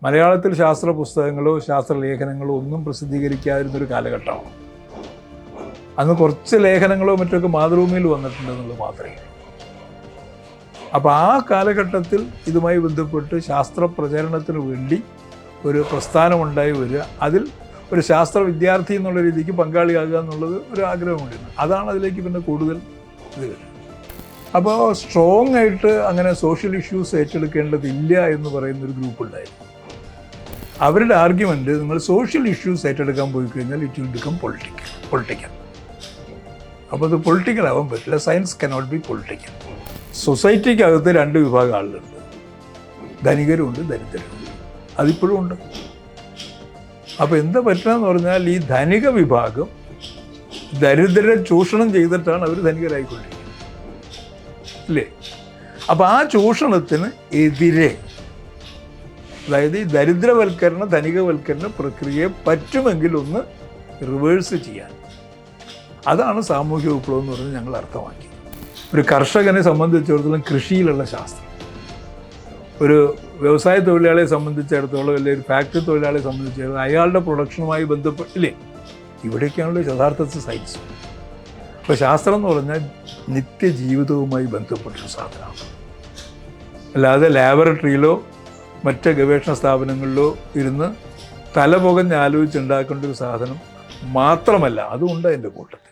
മലയാളത്തിൽ ശാസ്ത്ര പുസ്തകങ്ങളോ ശാസ്ത്രലേഖനങ്ങളോ ഒന്നും പ്രസിദ്ധീകരിക്കാതിരുന്നൊരു കാലഘട്ടമാണ്. അന്ന് കുറച്ച് ലേഖനങ്ങളോ മറ്റൊക്കെ മാതൃഭൂമിയിൽ വന്നിട്ടുണ്ടെന്നുള്ളത് മാത്രമേ. അപ്പോൾ ആ കാലഘട്ടത്തിൽ ഇതുമായി ബന്ധപ്പെട്ട് ശാസ്ത്ര പ്രചരണത്തിന് വേണ്ടി ഒരു പ്രസ്ഥാനമുണ്ടായി വരിക, അതിൽ ഒരു ശാസ്ത്ര വിദ്യാർത്ഥി എന്നുള്ള രീതിക്ക് പങ്കാളിയാകുക എന്നുള്ളത് ഒരു ആഗ്രഹമുണ്ടായിരുന്നു. അതാണ് അതിലേക്ക് പിന്നെ കൂടുതൽ ഇത് വരുന്നത്. അപ്പോൾ സ്ട്രോങ് ആയിട്ട് അങ്ങനെ സോഷ്യൽ ഇഷ്യൂസ് ഏറ്റെടുക്കേണ്ടതില്ല എന്ന് പറയുന്നൊരു ഗ്രൂപ്പ് ഉണ്ടായിരുന്നു. അവരുടെ ആർഗ്യുമെൻറ്റ്, നിങ്ങൾ സോഷ്യൽ ഇഷ്യൂസ് ഏറ്റെടുക്കാൻ പോയി കഴിഞ്ഞാൽ ഇറ്റ് വിൽ ബിക്കം പൊളിറ്റിക്കൽ. അപ്പോൾ അത് പൊളിറ്റിക്കൽ ആവാൻ പറ്റില്ല. Science cannot be political. സൊസൈറ്റിക്കകത്ത് രണ്ട് വിഭാഗം ആളുകളുണ്ട്, ധനികരുമുണ്ട് ദരിദ്രരുമുണ്ട്. അതിപ്പോഴും ഉണ്ട്. അപ്പോൾ എന്താ പറ്റുകയെന്ന് പറഞ്ഞാൽ ഈ ധനിക വിഭാഗം ദരിദ്രരെ ചൂഷണം ചെയ്തിട്ടാണ് അവർ ധനികരായിക്കൊണ്ടിരിക്കുന്നത്, അല്ലേ? അപ്പോൾ ആ ചൂഷണത്തിന് എതിരെ, അതായത് ഈ ദരിദ്രവൽക്കരണ ധനികവൽക്കരണ പ്രക്രിയയെ പറ്റുമെങ്കിൽ ഒന്ന് റിവേഴ്സ് ചെയ്യാൻ, അതാണ് സാമൂഹ്യ വിപ്ലവം എന്ന് പറഞ്ഞ് ഞങ്ങൾ അർത്ഥമാക്കി. ഒരു കർഷകനെ സംബന്ധിച്ചിടത്തോളം കൃഷിയിലുള്ള ശാസ്ത്രം, ഒരു വ്യവസായ തൊഴിലാളിയെ സംബന്ധിച്ചിടത്തോളം അല്ലെങ്കിൽ ഒരു ഫാക്ടറി തൊഴിലാളിയെ സംബന്ധിച്ചിടത്തോളം അയാളുടെ പ്രൊഡക്ഷനുമായി ബന്ധപ്പെട്ടില്ലേ, ഇവിടേക്കാണല്ലോ യഥാർത്ഥത്തിൽ സയൻസ്. അപ്പോൾ ശാസ്ത്രം എന്ന് പറഞ്ഞാൽ നിത്യജീവിതവുമായി ബന്ധപ്പെട്ടൊരു സാധനമാണ്. അല്ലാതെ ലാബറട്ടറിയിലോ മറ്റ് ഗവേഷണ സ്ഥാപനങ്ങളിലോ ഇരുന്ന് തലപുകഞ്ഞ് ആലോചിച്ചുണ്ടാക്കേണ്ട ഒരു സാധനം മാത്രമല്ല, അതുകൊണ്ട് അതിൻ്റെ കൂട്ടത്തിൽ